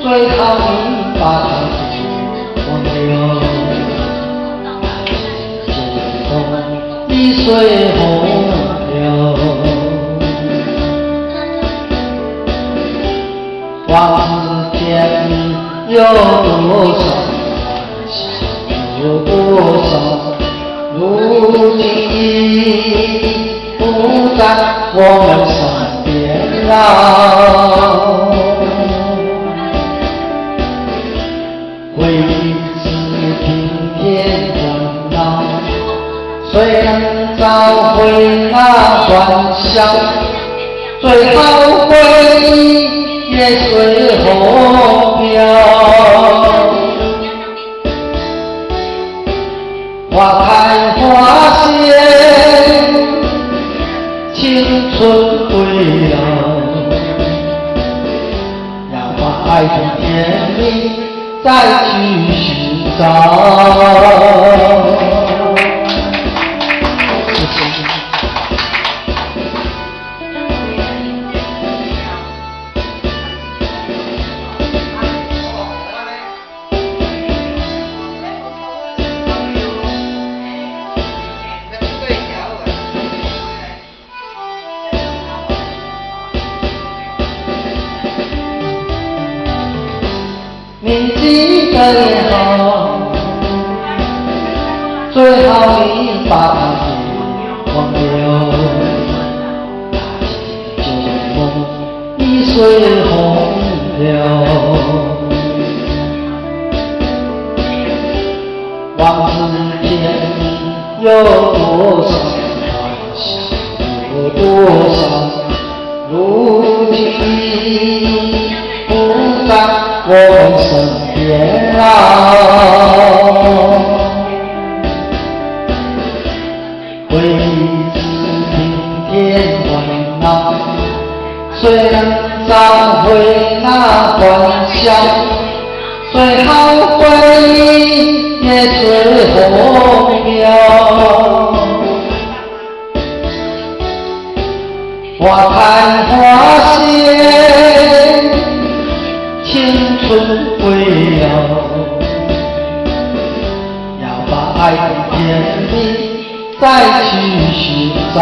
最好你把它忘掉。一水洪流，往事间有多少欢笑，有多少如今已不在我们身边了。回忆是平添烦恼，谁能找回那欢笑？最好回忆也随风飘。花开花谢，青春归老，要把爱的甜蜜再去寻找。你记得也好，最好你把它忘掉。旧梦已随洪流，往事间有多少欢笑，有多少如今已不在我们身边了。回忆是平添烦恼，谁能找回那欢笑？最好回忆也随风飘。花开花谢，青春归老，要把爱的甜蜜再去寻找。